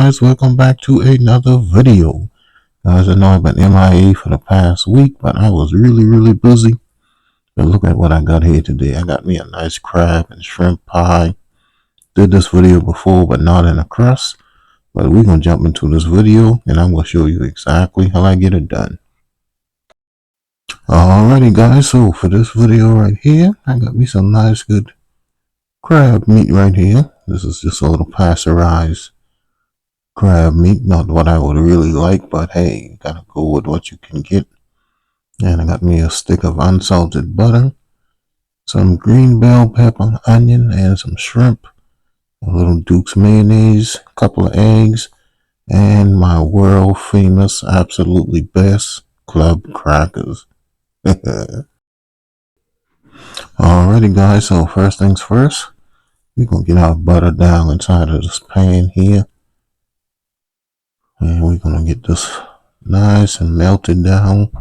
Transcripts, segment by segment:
guys, welcome back to another video. Guys, I know I've been MIA for the past week, but I was really busy. But look at what I got here today. I got me a nice crab and shrimp pie. Did this video before, but not in a crust. But we're going to jump into this video, and I'm going to show you exactly how I get it done. Alrighty guys, so for this video right here, I got me some nice good crab meat right here. This is just a little pasteurized crab meat, not what I would really like, but hey, you gotta go with what you can get. And I got me a stick of unsalted butter, some green bell pepper, onion, and some shrimp, a little Duke's mayonnaise, a couple of eggs, and my world famous, absolutely best club crackers. Alrighty guys, so first things first, we're gonna get our butter down inside of this pan here. And we're gonna get this nice and melted down.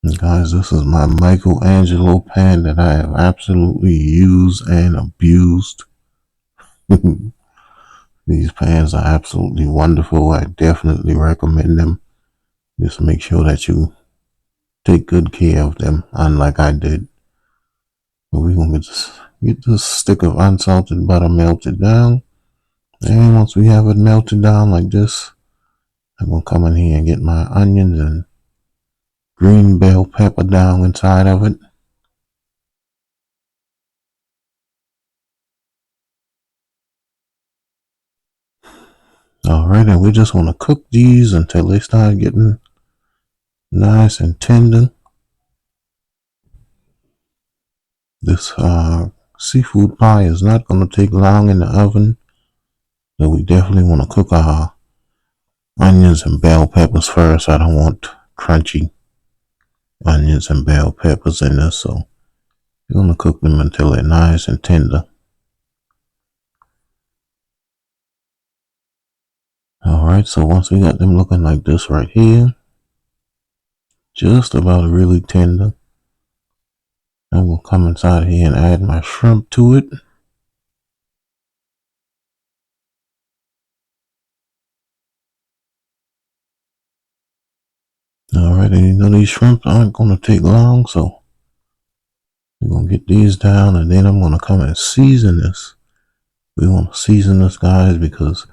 And guys, this is my Michelangelo pan that I have absolutely used and abused. These pans are absolutely wonderful. I definitely recommend them. Just make sure that you take good care of them, unlike I did. But we're gonna get this stick of unsalted butter melted down. And once we have it melted down like this, I'm gonna come in here and get my onions and green bell pepper down inside of it. Alright, and we just want to cook these until they start getting nice and tender. This seafood pie is not going to take long in the oven, so we definitely want to cook our onions and bell peppers first. I don't want crunchy onions and bell peppers in this, so we're going to cook them until they're nice and tender. Alright, so once we got them looking like this right here, just about really tender, I'm going to come inside here and add my shrimp to it. Alright, and you know these shrimp aren't going to take long, so we're going to get these down, and then I'm going to come and season this. We want to season this, guys, because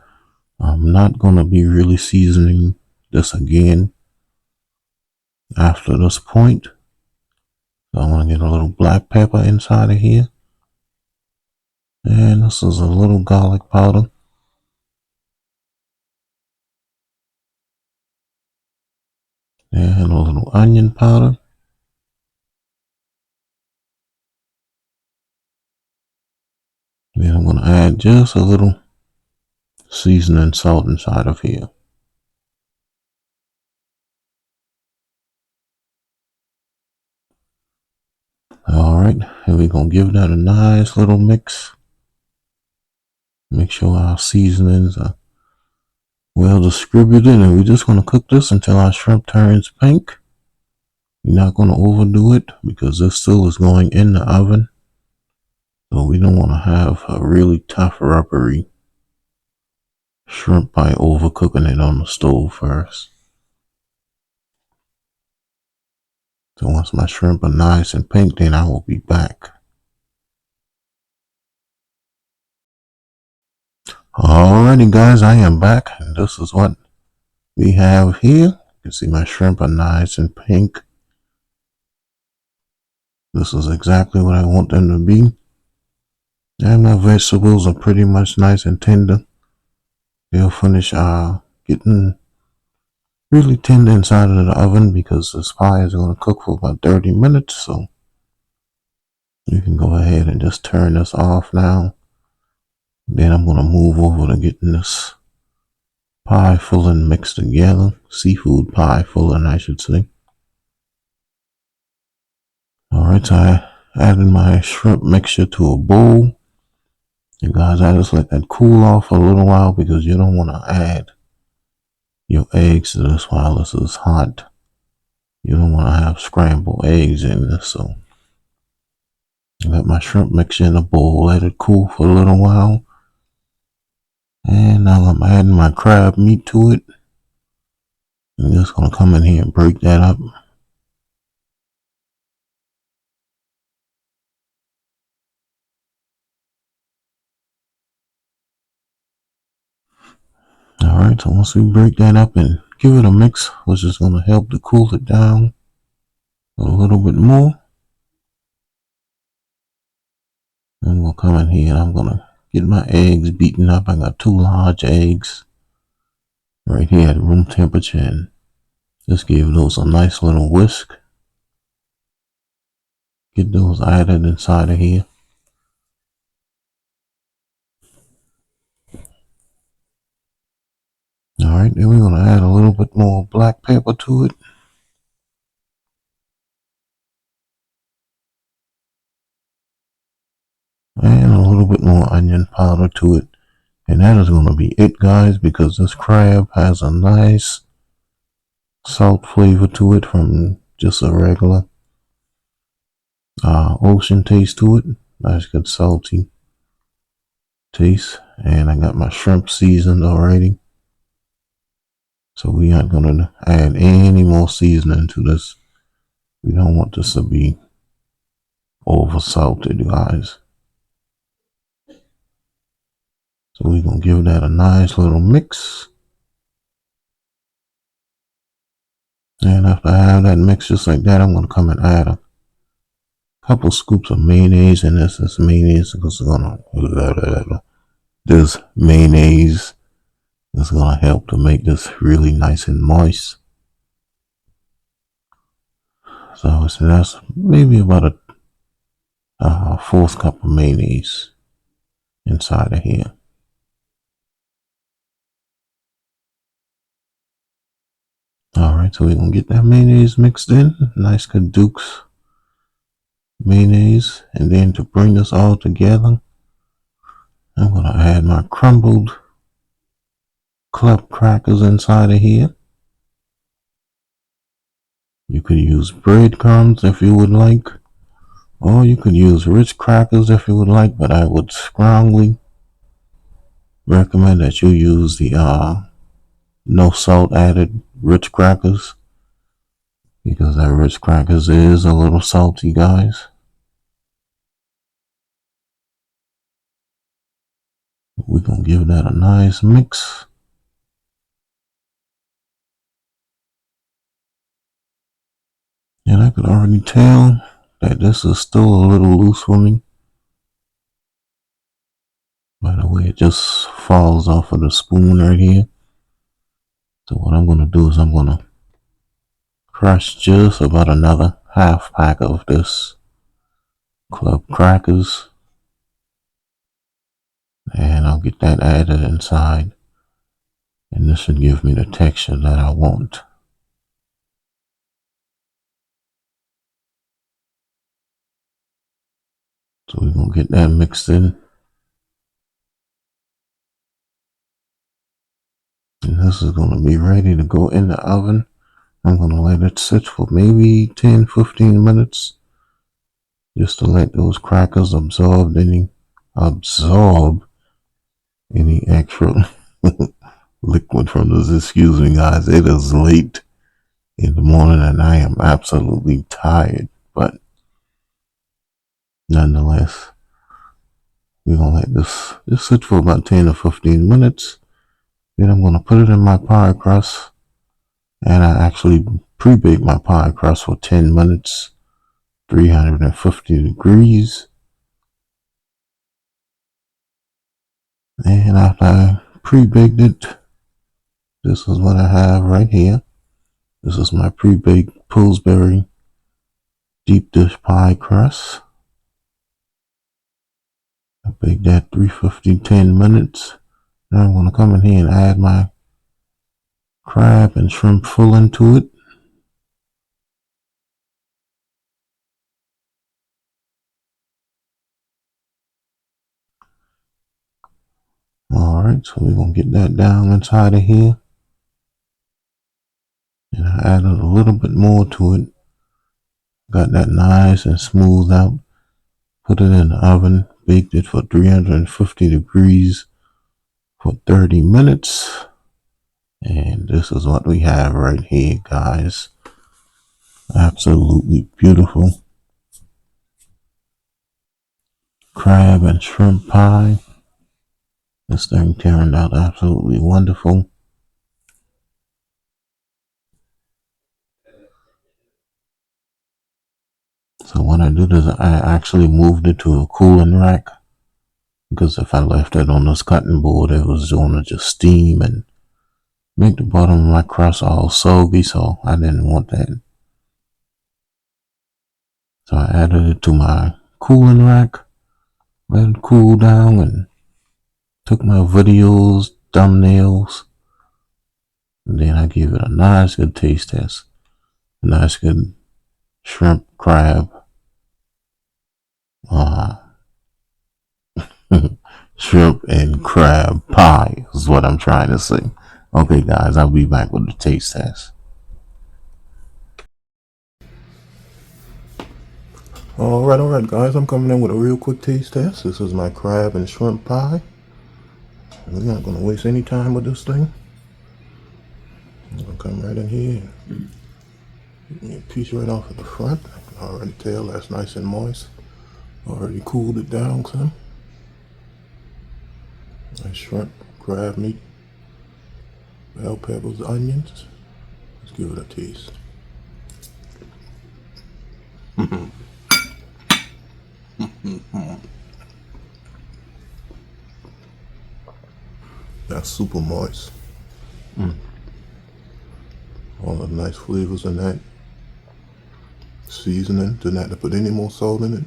I'm not going to be really seasoning this again after this point. So I'm going to get a little black pepper inside of here. And this is a little garlic powder. And a little onion powder. Then I'm going to add just a little seasoning salt inside of here. Alright, and we're going to give that a nice little mix. Make sure our seasonings are well distributed, and we're just going to cook this until our shrimp turns pink. We're not going to overdo it because this still is going in the oven. So we don't want to have a really tough rubbery shrimp by overcooking it on the stove first. So once my shrimp are nice and pink, then I will be back. Alrighty guys, I am back, and this is what we have here. You can see my shrimp are nice and pink. This is exactly what I want them to be. And my vegetables are pretty much nice and tender. They'll finish getting really tender inside of the oven because this pie is going to cook for about 30 minutes. So you can go ahead and just turn this off now. Then I'm going to move over to getting this pie filling mixed together. Seafood pie filling, I should say. Alright, so I added my shrimp mixture to a bowl. And guys, I just let that cool off for a little while because you don't want to add your eggs to this while this is hot. You don't want to have scrambled eggs in this, so I got my shrimp mixture in a bowl, let it cool for a little while. And now I'm adding my crab meat to it. I'm just going to come in here and break that up. Alright, so once we break that up and give it a mix, which is going to help to cool it down a little bit more. And we'll come in here and I'm going to get my eggs beaten up. I got 2 large eggs right here at room temperature, and just give those a nice little whisk. Get those added inside of here. Alright, then we're going to add a little bit more black pepper to it. And a little bit more onion powder to it. And that is going to be it, guys, because this crab has a nice salt flavor to it from just a regular ocean taste to it. Nice good salty taste. And I got my shrimp seasoned already. So we aren't going to add any more seasoning to this. We don't want this to be over salted, guys. So we're going to give that a nice little mix. And after I have that mix just like that, I'm going to come and add a couple scoops of mayonnaise. And this is mayonnaise because this mayonnaise is going to help to make this really nice and moist. So that's maybe about a 4th cup of mayonnaise inside of here. Alright, so we're going to get that mayonnaise mixed in. Nice good Duke's mayonnaise. And then to bring this all together, I'm going to add my crumbled club crackers inside of here. You could use breadcrumbs if you would like, or you could use rich crackers if you would like, but I would strongly recommend that you use the no salt added rich crackers, because that rich crackers is a little salty, guys. We're going to give that a nice mix. And I could already tell that this is still a little loose for me. By the way, it just falls off of the spoon right here. So what I'm going to do is I'm going to crush just about another half pack of this club crackers. And I'll get that added inside. And this should give me the texture that I want. So we're going to get that mixed in. And this is going to be ready to go in the oven. I'm going to let it sit for maybe 10-15 minutes. Just to let those crackers absorb any extra liquid from this. Excuse me, guys. It is late in the morning and I am absolutely tired. But nonetheless, we're going to let this just sit for about 10 or 15 minutes. Then I'm going to put it in my pie crust. And I actually pre-bake my pie crust for 10 minutes, 350 degrees. And after I pre-baked it, this is what I have right here. This is my pre-baked Pillsbury deep dish pie crust. I baked that 350, 10 minutes. Now I'm going to come in here and add my crab and shrimp filling to it. Alright, so we're going to get that down inside of here. And I added a little bit more to it. Got that nice and smooth out. Put it in the oven. Baked it for 350 degrees for 30 minutes. And this is what we have right here, guys. Absolutely beautiful crab and shrimp pie. This thing turned out absolutely wonderful. So what I did is I actually moved it to a cooling rack, because if I left it on this cutting board, it was going to just steam and make the bottom of my crust all soggy, so I didn't want that. So I added it to my cooling rack, let it cool down, and took my videos, thumbnails, and then I gave it a nice good taste test. A nice good shrimp crab shrimp and crab pie is what I'm trying to say. Okay guys, I'll be back with the taste test. Alright guys, I'm coming in with a real quick taste test. This is my crab and shrimp pie. We're not going to waste any time with this thing. I'm going to come right in here and get me a piece right off of the front. I can already tell that's nice and moist. Already cooled it down some. Nice shrimp, crab meat, bell peppers, onions. Let's give it a taste. That's super moist. All the nice flavors in that. Seasoning, didn't have to put any more salt in it.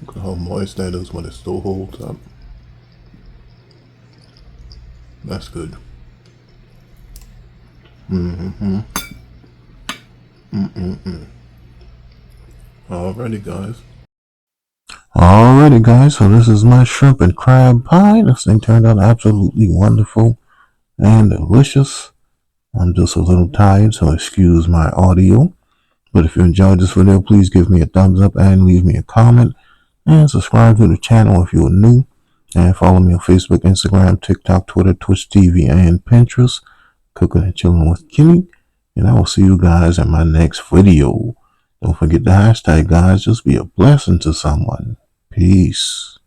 Look at how moist that is when it still holds up. That's good. Alrighty guys, so this is my shrimp and crab pie. This thing turned out absolutely wonderful and delicious. I'm just a little tired, so excuse my audio. But if you enjoyed this video, please give me a thumbs up and leave me a comment. And subscribe to the channel if you are new. And follow me on Facebook, Instagram, TikTok, Twitter, Twitch TV, and Pinterest. Cooking and Chilling with Kimmy. And I will see you guys in my next video. Don't forget the hashtag, guys. Just be a blessing to someone. Peace.